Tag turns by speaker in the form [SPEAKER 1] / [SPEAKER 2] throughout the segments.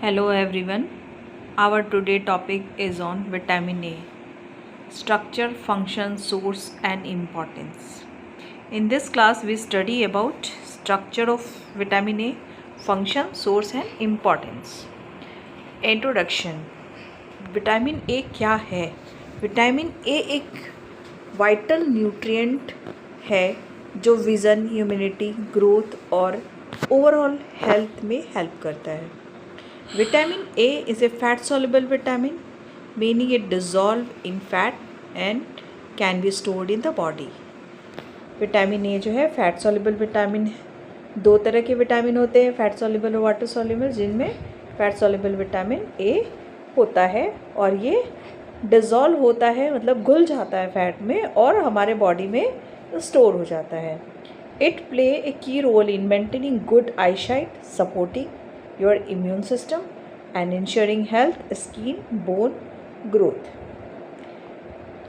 [SPEAKER 1] Hello everyone. Our today topic is on vitamin A. Structure, function, source and importance. In this class we study about structure of vitamin A, function, source and importance. Introduction. Vitamin A क्या है? Vitamin ए एक vital nutrient है जो vision, immunity, growth और overall health में help करता है. Vitamin A is a fat soluble vitamin, meaning it dissolves in fat and can be stored in the body. Vitamin A जो है फैट सॉल्युबल विटामिन है. दो तरह के विटामिन होते हैं, फैट सॉल्युबल और वाटर सॉल्युबल, जिनमें फैट सॉल्युबल विटामिन ए होता है और ये डिज़ोल्व होता है, मतलब घुल जाता है फैट में और हमारे बॉडी में स्टोर हो जाता है. It play a key role in maintaining good eyesight, supporting your immune system and ensuring health, skin, bone growth.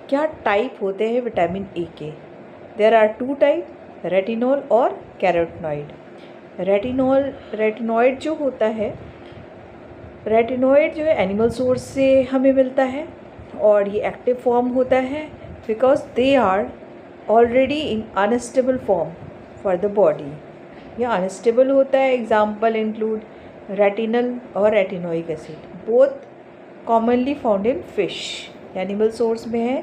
[SPEAKER 1] क्या टाइप होते हैं विटामिन ए के? There are two type, retinol और कैरोटिनॉइड. रेटिनॉइड जो होता है, रेटिनॉइड जो है एनिमल सोर्स से हमें मिलता है और ये एक्टिव फॉर्म होता है because they are already in unstable form for the body. यह अनस्टेबल होता है. एग्जाम्पल इंक्लूड रेटिनल और retinoic acid, both commonly found in fish. Animal source में है,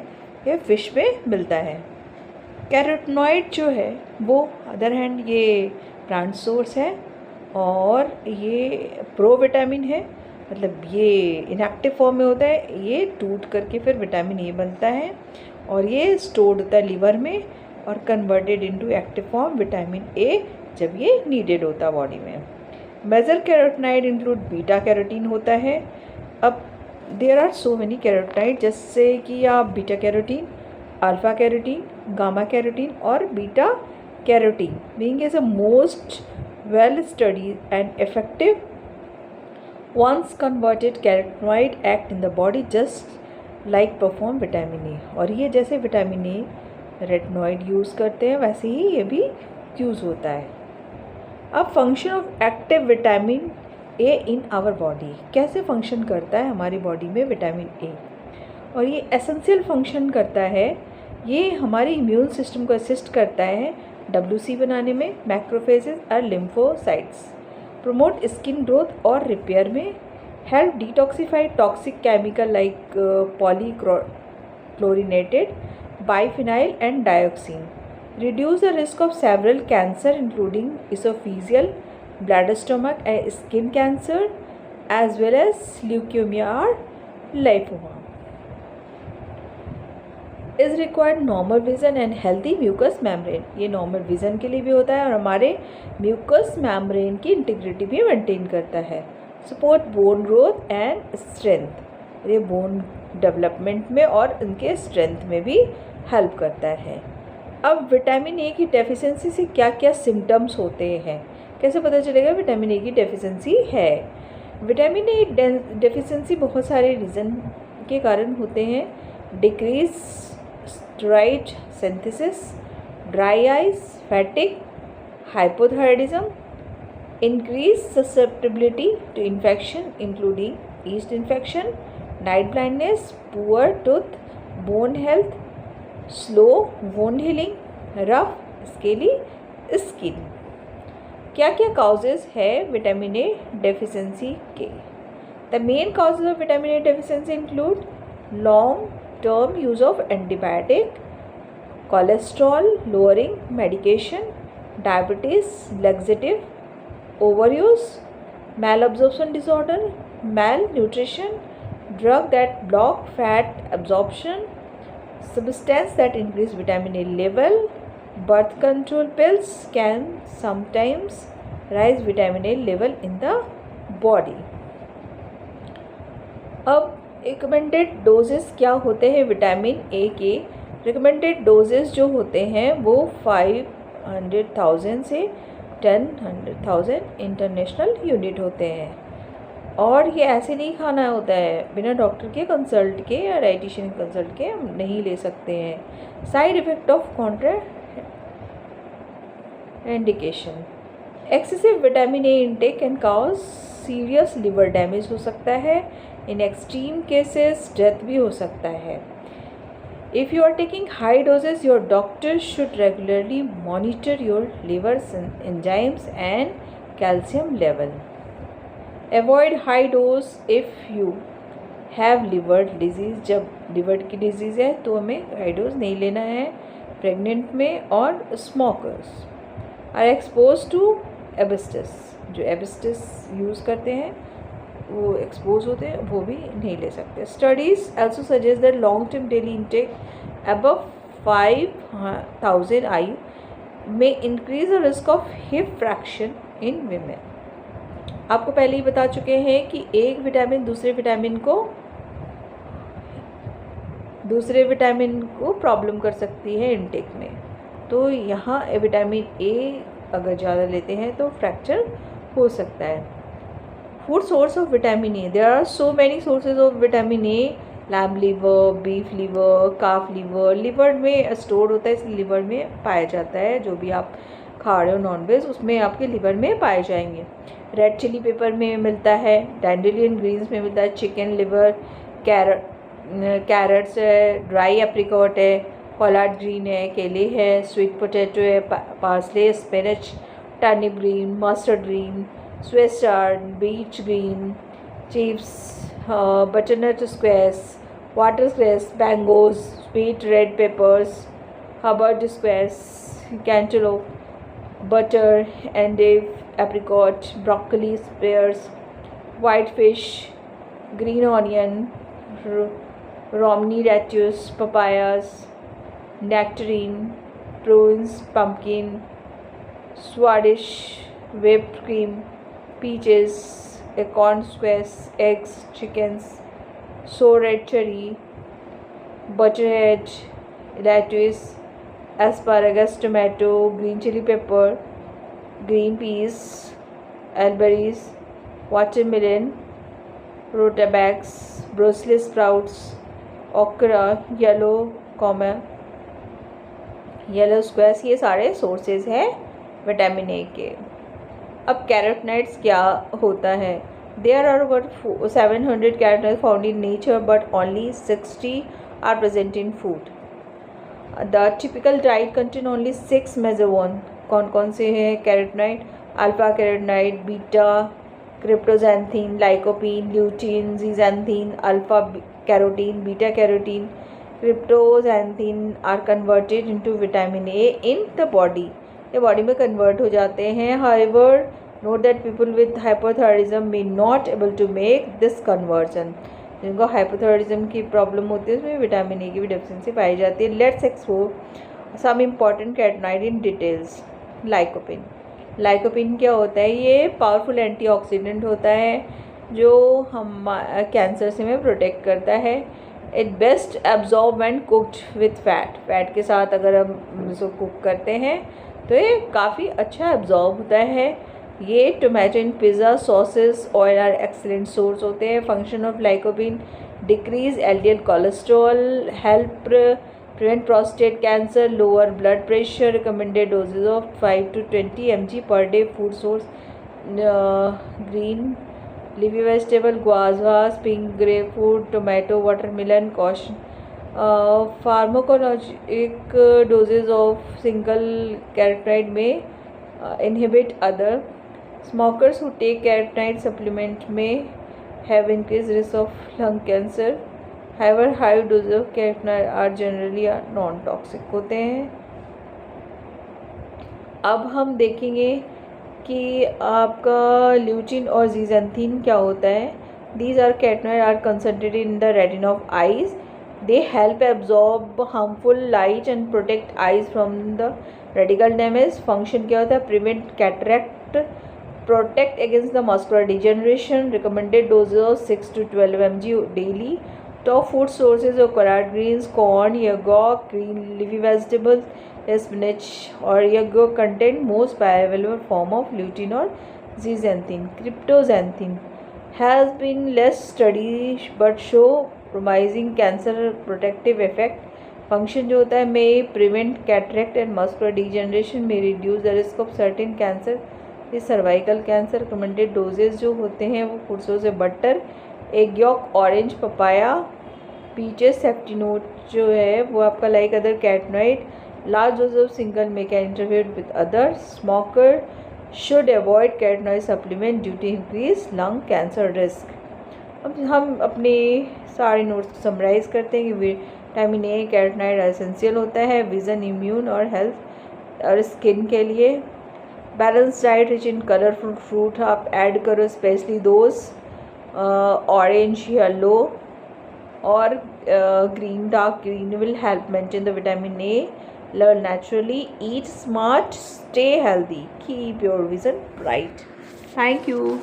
[SPEAKER 1] ये फिश में मिलता है. कैरोटिनॉइड जो है वो अदर हैंड ये प्लांट सोर्स है और ये प्रो विटामिन है, मतलब ये इनएक्टिव फॉर्म में होता है. ये टूट करके फिर विटामिन ए बनता है और ये स्टोर्ड होता है लिवर में और converted into active form vitamin A जब ये नीडेड होता है बॉडी में. Major carotenoid include beta carotene होता है. अब there are so many carotenoid, जैसे कि आप beta carotene, alpha carotene, gamma carotene और beta carotene being as a most well studied and effective once converted carotenoid act in the body just like perform vitamin A. और ये जैसे vitamin A retinoid use करते हैं वैसे ही ये भी use होता है. अब function of active vitamin A in our body, कैसे फंक्शन करता है हमारी बॉडी में विटामिन ए? और ये एसेंशियल फंक्शन करता है. ये हमारे इम्यून सिस्टम को असिस्ट करता है WC बनाने में, मैक्रोफेजेस और लिम्फोसाइट्स, प्रमोट स्किन ग्रोथ और रिपेयर में, help detoxify toxic chemical like polychlorinated biphenyl and dioxin, reduce the risk of several cancer including esophageal, bladder, stomach and skin cancer as well as leukemia or lymphoma. Is required normal vision and healthy mucous membrane. ये normal vision के लिए भी होता है और हमारे mucous membrane की integrity भी maintain करता है. Support bone growth and strength. ये bone development में और उनके strength में भी help करता है. अब विटामिन ए की डेफिशिएंसी से क्या क्या सिम्टम्स होते हैं, कैसे पता चलेगा विटामिन ए की डेफिशिएंसी है? विटामिन ए डेफिशिएंसी बहुत सारे रीज़न के कारण होते हैं. Decrease steroid synthesis, dry eyes, fatigue, hypothyroidism, increase susceptibility to infection including yeast infection, night blindness, poor tooth, bone health, slow wound healing, rough scaly skin. क्या क्या causes है vitamin A deficiency के? The main causes of vitamin A deficiency include long term use of antibiotic, cholesterol lowering medication, diabetes, laxative, overuse, malabsorption disorder, malnutrition, drug that block fat absorption, substance that increase vitamin A level, birth control pills can sometimes rise vitamin A level in the body. अब recommended doses क्या होते हैं vitamin A के? Recommended doses जो होते हैं वो 500,000 से 10,000 इंटरनेशनल यूनिट होते हैं और ये ऐसे नहीं खाना होता है, बिना डॉक्टर के कंसल्ट के या डाइटिशियन कंसल्ट के हम नहीं ले सकते हैं. Side effect of Contra indication, excessive vitamin A intake can cause serious liver damage हो सकता है, इन एक्सट्रीम केसेस डेथ भी हो सकता है। If you are taking high doses, your doctor should regularly monitor your liver enzymes and calcium level. Avoid high dose if you have liver disease, जब liver की disease है तो हमें high dose नहीं लेना है। प्रेग्नेंट में और स्मोकर्स आर एक्सपोज टू एबिस्टस, जो एबिस्टस यूज़ करते हैं वो एक्सपोज होते हैं, वो भी नहीं ले सकते। Studies also suggest that long term daily intake above 5000 IU में increase the risk of hip fraction in women. आपको पहले ही बता चुके हैं कि एक विटामिन दूसरे विटामिन को प्रॉब्लम कर सकती है इनटेक में। तो यहाँ विटामिन ए अगर ज़्यादा लेते हैं तो फ्रैक्चर हो सकता है। Food source of vitamin A, there are so many sources of vitamin A, lamb liver, beef liver, calf liver. Liver में स्टोर होता है, इसलिए लिवर में पाया जाता है। जो भी आप खा रहे हो नॉनवेज उसमें आपके लिवर में पाए जाएंगे। रेड चिली पेपर में मिलता है, डैंडेलियन ग्रीन्स में मिलता है, चिकन लिवर, कैरेट्स है, ड्राई एप्रिकॉट है, कॉलार्ड ग्रीन है, केले है, स्वीट पोटैटो है, parsley, spinach, turnip green, mustard green, swiss chard, beet green, chips, butternut squash, water squash, mangoes, sweet red peppers, hubbard squash, cantaloupe, butter, endive, apricot, broccoli, pears, white fish, green onion, romney lettuce, papayas, nectarine, prunes, pumpkin, Swedish whipped cream, peaches, acorn squash, eggs, chickens, sour red cherry, butterhead, lettuce, asparagus, tomato, green chili pepper, green peas, elberries, watermelon, rutabagas, Brussels sprouts, okra, yellow squash, ये सारे sources हैं vitamin A के। अब carotenoids क्या होता है? There are over 700 carotenoids found in nature but only 60 are present in food. The typical diet contain only 6 major one. कौन कौन से हैं carotenoid? Alpha carotenoid, beta cryptoxanthin, lycopene, lutein, zeaxanthin, alpha carotene, beta carotene, cryptoxanthin are converted into vitamin A in the body. ये body में convert हो जाते हैं। However, note that people with hypothyroidism may not able to make this conversion. जिनको hypothyroidism की problem होती है उसमें विटामिन ए की भी डेफिशिएंसी पाई जाती है। Let's explore some important carotenoid in details. Lycopene, lycopene क्या होता है? ये पावरफुल एंटीऑक्सीडेंट होता है जो हम कैंसर से हमें प्रोटेक्ट करता है। It best absorb when cooked with fat, fat के साथ अगर हम इसको कुक करते हैं तो ये काफ़ी अच्छा एब्जॉर्ब होता है। ये tomato in pizza, sauces, oil are excellent source होते हैं। Function of lycopene decrease LDL cholesterol, help prevent prostate cancer, lower blood pressure, recommended doses of 5 to 20 mg per day. Food source green leafy vegetable, guava, spring, grapefruit, tomato, watermelon. Caution, pharmacologic doses of single carotenoid may inhibit other. Smokers who take carotenoid supplement may have increased risk of lung cancer. However, high doses of carotenoid are generally non-toxic होते हैं। अब हम देखेंगे कि आपका lutein और जीजैंथीन क्या होता है। These are carotenoid are concentrated in the retina of eyes. They help absorb harmful light and protect eyes from the radical damage. Function क्या होता है? Prevent cataract, protect against the muscular degeneration. Recommended doses of 6 to 12 mg daily. Top food sources of collard greens, corn, yogurt, green leafy vegetables, spinach or yogurt contain most bioavailable form of lutein or zeaxanthin. Cryptozanthin has been less studied but show promising cancer protective effect. Function जो होता है may prevent cataract and muscular degeneration, may reduce the risk of certain cancer ये cervical cancer recommended dosages जो होते हैं वो फूड्सों से butter, egg yolk, orange, papaya, peaches, safety note जो है वो आपका like other carotenoid, large dose of single may can interfere with other, smoker should avoid carotenoid supplement due to increase lung cancer risk. अब हम अपने सारे notes को summarise करते हैं कि विटामिन ए कैरोटीनॉइड एसेंशियल होता है विज़न, इम्यून और हेल्थ और स्किन के लिए। Balance diet rich in colourful fruit आप ऐड करो, स्पेशली दोज ऑरेंज, येलो और green, dark green will help maintain the vitamin A level naturally. Eat smart, stay healthy, keep your vision bright. Thank you.